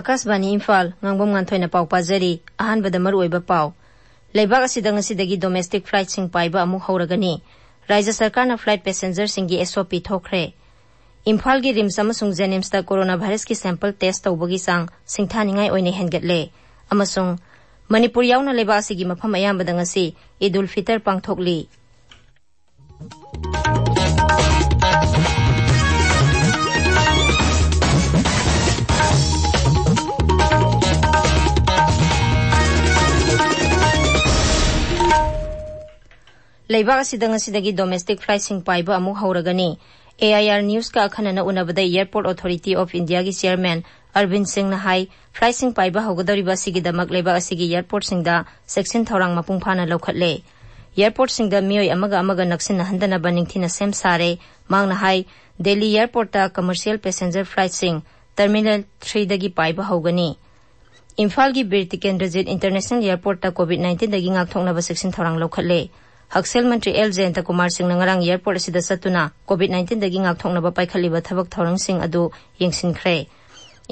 Akasbani Imphal, Ngangbam Nganthoi na pau pazari, ahanbada maruoiba pau. Laibak asidang asidagi domestic flight sing paiba amuk hauragani. Raja Sarkar na flight passenger singi SOP thokre. Imphal gi rims amasung Jenims ta coronavirus ki sample test tawbagi sang singthaningai oine hengatle. Amasung Manipur yauna laibak asigi mafam ayambada ngasi Idul Fitr pangthokli. Laibak asidang asidagi domestic flight sing paiba amuk hauragani. AIR News ka akhanana unabada Airport Authority of India gi chairman Arvind Singh na hai flight sing paiba haugadariba sigidamak laibak asigi airport singda section thorang mapung phana lokhatle. Airport singda mioi amaga naksin na handana baningthina sem sare mangna hai Delhi Airport ta commercial passenger flight sing Terminal 3 dagi paiba haugani. Imphal gi Bir Tikendrajit International Airport ta COVID-19 dagi ngakthoknaba section thorang lokhatle. Haksel Mantri L. Jayanta Kumar Singh nangarang airport asida satuna COVID-19 dagi ngakthoknaba paikhaliba thabak thorang sing adu yengsinkhre.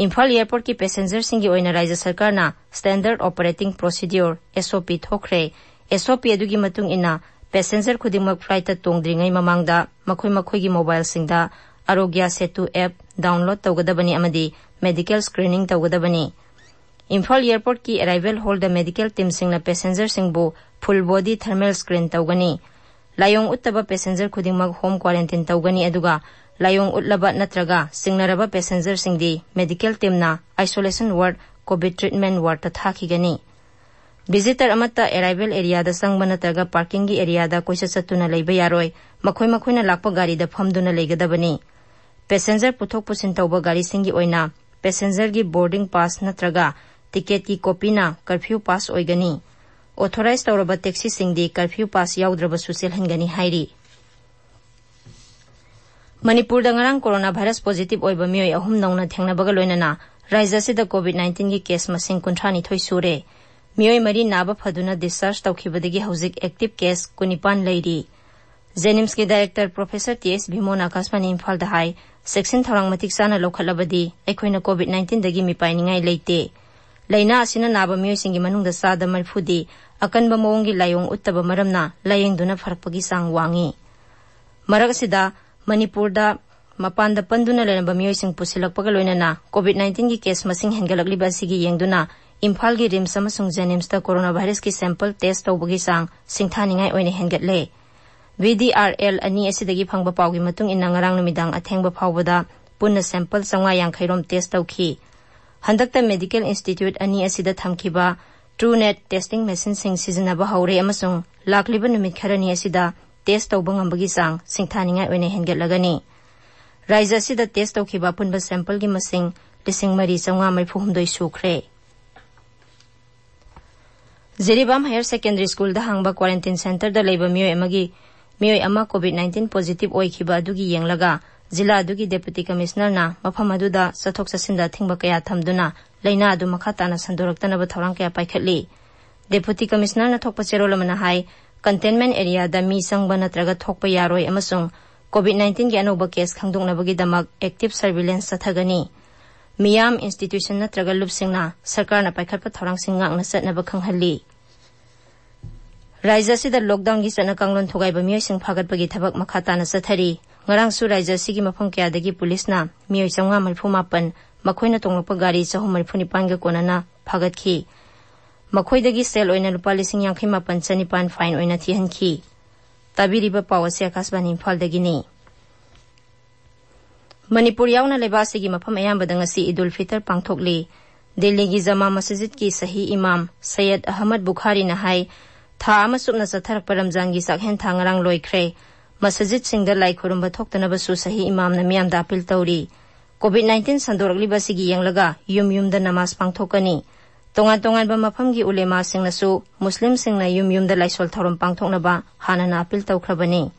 Imphal Airport ki passenger singi oina Raja Sarkar na Standard Operating Procedure SOP thokre. SOP adugi matung ina passenger khudingmak flight ta tongdringai mamangda makhoi gi mobile singda Arogya Setu app download tawgadabani amadi medical screening tawgadabani. Imphal Airport ki arrival hall da medical team sing na passenger sing bu full body thermal screen tawgani. Layong uttaba passenger khudingmak home quarantine tawgani aduga layong utlaba natraga singnaraba passenger singdi medical team na isolation ward COVID treatment ward ta thakigani. Visitor amata arrival area da sangba natraga parking gi area da koisa satuna leiba yaroi makhoi na lakpa gari da phamduna leigadabani. Passenger puthok pusin tawba gari singi oina passenger gi boarding pass natraga ticket ki copy na curfew pass oigani. Authorized tawraba taxi singdi curfew pass yaudraba social hengani hairi. Manipur da ngarang coronavirus positive oiba mioi ahum nauna thengnabaga loinana raija sida COVID-19 gi case masing kunthani thoi sure. Mioi mari naba phaduna discharge tawkhibadagi hauzik active case kunipan leiri. Jenims ki director Professor T.S. Bhimon Akasbani Imphal da hai section thorang matik sana lokhalabadi ekhoina COVID-19 dagi mipainingai leite. Laina asina naba mioi singi manungda sada marfudi akanba mawongi layong uttaba maramna layengduna farakpagi sang wangi. Marak sida Manipur da mapanda panduna lenaba mioi sing pusilakpaga loinana COVID-19 gi case masing hengalakliba sigi yengduna Imphal gi rims amasung Jenims ta coronavirus ki sample test tawbagi sang singthaningai oine hengatle. VDRL ani asidagi phangba pawgi matung ina ngarang numidang athengba phawbada punna sample sanga yangkhairom test tawki. Handakta Medical Institute ani asida thamkiba TrueNet testing machine sing sizinaba haure amasung lakliba numit kharani asida test tawba ngambagi sang singthaningai oine hengatlagani. Raija sida test tawkiba punba sample gi masing lising mari sanga mai phuhumdoi sukre. Ziribam Higher Secondary School da hangba quarantine center da leiba mioi ama COVID-19 positive oikhiba adugi yenglaga Zila adugi Deputy Commissioner na mafam aduda sathok sasinda thingba kaya thamduna laina adu makhatana sandoraktanaba thorang kaya paikhatli. Deputy Commissioner na thokpa cherolamana hai containment area da mi sangba natraga thokpa yaroi amasung COVID-19 gi anoba case khangdongnabagi damak active surveillance sathagani. Miyam institution natraga lupsingna sarkar na paikhatpa thorang singak na satnaba khanghalli. Raija sida lockdown gi chana kanglon thogaiba mioi sing phagatpagi thabak makhatana sathari. Ngarang su raija sigi mafam kya dagi police na mioi changwa malphu mapan makhoina tonglokpa gari chahum malphu nipan ga konana phagatki. Makhoi dagi sel oina lupa lising yangkhai mapan chanipan fine oina thihanki. Tabiriba pawase Akasbani Imphal dagi ni. Manipur yauna leba sigi mafam ayambada ngasi Idul Fitr pangthokli. Delhi gi Jama Masjid ki Sahi Imam Sayyid Ahmad Bukhari na hai tha amasupna satharak paramjan gi sakhen thangarang loikre. Masjid singda lai khurumba thoktanaba su Sahi Imam na miyam da apil tawri. COVID-19 sandorakliba sigi yenglaga yum da namaz pangthokani. Tongan ba mafam gi ulema sing na su Muslim sing na yum da laisol thorum pangthoknaba hana na apil tawkhrabani.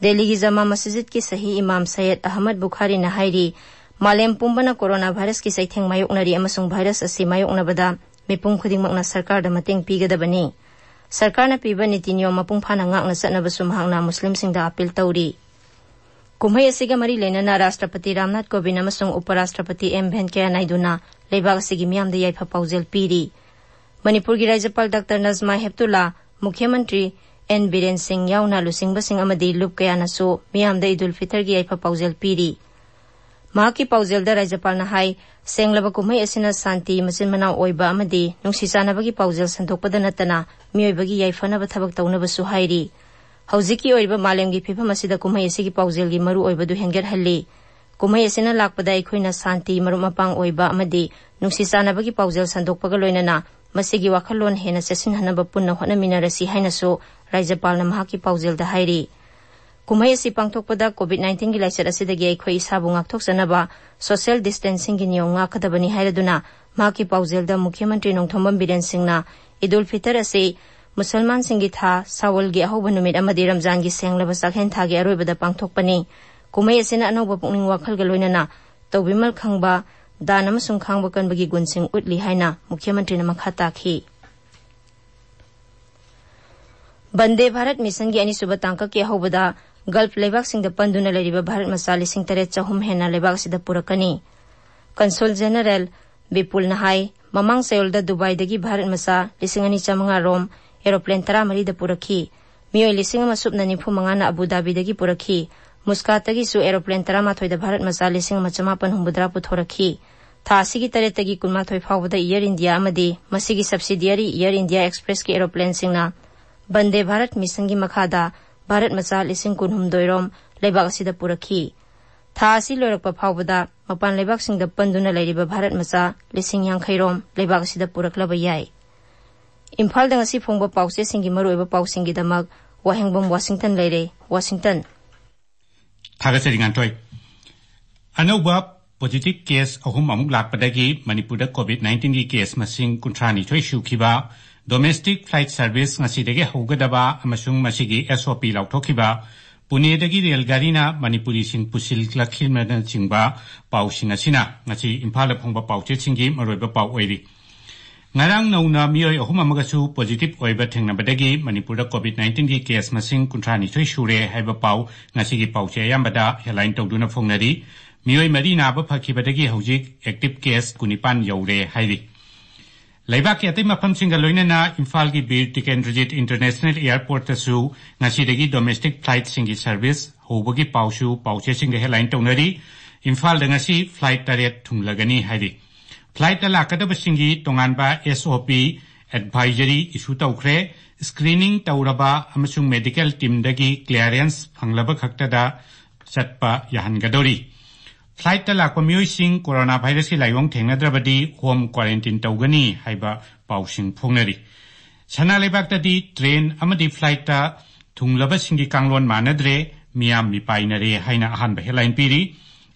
Delhi gi Jama Masjid ki Sahi Imam Sayyid Ahmad Bukhari na hairi malem pumbana coronavirus ki saitheng mayoknari amasung virus asi mayoknabada mipum khudingmakna sarkar da mateng pigadabani. Sarkar na piba niti niyom mapung phana ngakna satnaba sumhangna Muslim singda apil tawri. Kumhai asiga mari lenana Rashtrapati Ramnath Kovind amasung Uparashtrapati M. Venkaiah Naidu na लेबाग असिगी मियामदा याइफा पाउजेल पीरी मणिपुर की राज्यपाल doctor Najma Heptulla मुख्यमंत्री N Biren Singh याउना लुसिंगबसिंग अमदी loop कयानासु मियामदा Eid ul Fitr की याइफा पाउजेल पीरी महाकी पाउजेल दा राज्यपाल ना high सेंगलबा कुमई असिना शांति मचिन मनाव ओइबा अमदी नुंसी चानाबगी पाउजेल संथोकपदा नतना मियोइबगी याइफानबा थबक तौनबसु हाइरी हौजिकी ओइबा मालेमगी फिफम असिदा कुमई असिगी पाउजेलगी मरु ओइबदु हेंगेरहल्ली कुमई असिना लाकपदा अखोइना शांति मरु मपांग ओइबा अमदी नुंसी चानाबगी पाउजेल संथोकपगा लोइनना मसिगी वाखलोन हेना सेसिनहनबा पुन्ना होनामिनारसी हाइनासु राज्यपालना महाकी पाउजेलदा हाइरी कुमई असि पांगथोकपदा कोविड-19 की लाइचर असिदगी अखोइ इसाबु ngakthoksनबा सोशल डिस्टेंसिंग की नियम ngaखदबनी हाइरदुना महाकी पाउजेलदा मुख्यमंत्री नोंथोंबम बीरेन सिंहना ईद उल फितर असि मुसलमान सिंगी था सावल की अहोब नुमित अमदी रमजान की सेंगलबा चाखेन थागी अरोइबदा पांगथोकपनी कुमई असिना अनौबा पुकनिंग वाखलगा लोइनना तौबिमल खंगबा दान अमसुंग खांगबा कनबगी गुनसिंग उतली हाइना मुख्यमंत्री ना मखा ताखी वंदे भारत मिशन की अनिसुबा तांका के अहोबदा गल्फ लेबाक सिंह पंदुना लेरिबा भारत मचा 3,800 हेना लेबाक सिदा पुरकनी कंसुल जनरल विपुल नहाई ममांग सेउलदा दुबई दगी भारत मचा 2,500 रोम एरोप्लेन 13 दा पुरखी मियोय 1,995 ना अबू धाबी दगी पुरखी मुस्कात दगी सु एरोप्लेन 13 दा भारत मचा 1,550 पुथोरखी थासी की तरह तगी 19 फावदा एयर इंडिया अमदी मसिगी सब्सिडियरी एयर इंडिया एक्सप्रेस की एरोप्लेन सिंगना वंदे भारत मिशन की मखादा भारत मचा 19,900 रोम लेबाक असिदा पुरखी थासी लोरकपा फावदा मपान लेबाक सिंगदा पंदुना लेरिबा भारत मचा 50,000 रोम लेबाक असिदा पुरखलबा याय इम्फाल दंगसी फोंगबा पाउसे सिंगी मरोइबा पाउसिंगी दमक वाहेंगबम वाशिंगटन लेरे वाशिंगटन थागसरी nganthoi अनौबा पॉजिटिव केस अहुम अमुक लाकपदगी मणिपुरदा कोविड-19 की केस मसिंग 32 सुखिबा डोमेस्टिक फ्लाइट सर्विस ngasiदगी हौगदबा अमसुंग मसिगी एसओपी लाउथोखिबा पुनेदगी रेलगाड़ीना मणिपुरी सिंग पुसिलखिमना चिंगबा पाउसिंग असिना ngasi इम्फाल फोंगबा पाउचे सिंगी मरोइबा पाउ ओइरी ngarang nauna miyoi ahum amagasu positive oiba thengnabadagi manipurda covid-19 ki case masing 32 sure haiba pau ngasigi pauche ayambada headline tawduna phongnari miyoi mari na ba phakibadagi hojik active case kunipan yaure hairi Laibak ki atai mafam singa loinana Imphal ki Bir Tikendrajit International Airport tasu ngasidagi domestic flight singi service hobagi pausu pauche singa headline tawnari Imphal da ngasi flight taret thunglagani hairi Flight alakadaba singi tonganba SOP advisory issue tawkhre screening tawraba amasung medical team dagi clearance phanglaba khaktada chatpa yahangadori Flight alakwa miyoi sing coronavirus ki laiyong thengnadrabadi home quarantine tawgani haiba pausing phongnari sana leibak tadi train amadi flight ta thunglaba singi kanglon manadre miyam mi painare haina ahan ba headline piri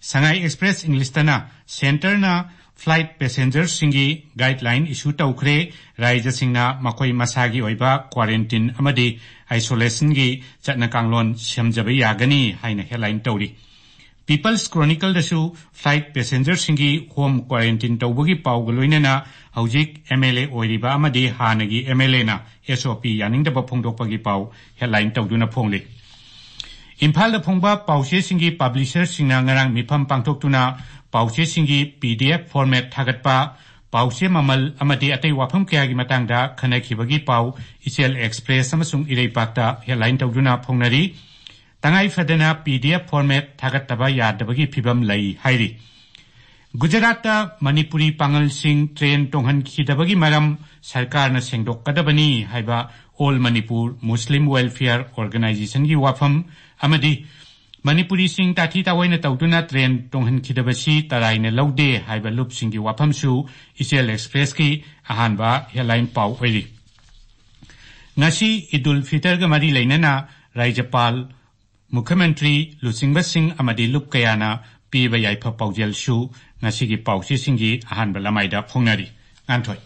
Sangai Express English tana center na Flight passengers singi guideline issue tawkhre raija singna makoi masagi oiba quarantine amadi isolation gi chatna kanglon semjaba yagani haina headline tawri People's Chronicle dasu flight passengers singi home quarantine tawbagi pawgaloinana hojik MLA oiriba amadi hanagi MLA na SOP yaningdaba phongdokpagi paw headline tawduna phongli Imphal da phongba pawse singi publisher singna ngarang mifam pangthoktuna Pauche singi PDF format thagatpa pause mamal amadi atai wafam kayagi matangda khanakhibagi pau Ichel Express amasung Ireipakta headline tawduna phongnari tangai fadana PDF format thagattaba yadabagi phibam lai hairi Gujaratta Manipuri Pangal Singh train tonghan khidabagi maram sarkarna sengdokkadabani haiba All Manipur Muslim Welfare Organization gi wafam amadi Manipuri Singh Tati Tawaina Tawduna train tonghan khidabasi taraina laude haiba lup singi wapamsu Ichel Express ki ahanba headline pau oiri Ngasi Idul Fitr ga mari leinana Rajapal Mukhyamantri Lusingba Singh amadi lup kayana piba yaipa paujel su ngasi gi pausi singi ahanba lamaida phongnari Nganthoi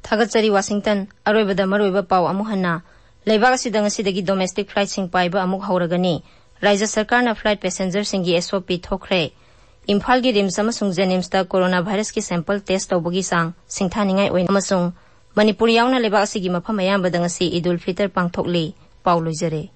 Thagatsari Washington aroibada maroiba pau amuhanna Laibak asidang asidagi domestic flight sing paiba amuk hauragani Raja Sarkar na flight passenger singi SOP thokre Imphal gi rims amasung Jenims ta coronavirus ki sample test tawbagi sang singthaningai oin amasung Manipur yauna laibak asigi mafam ayambada ngasi Idul Fitr pangthokli pau loijare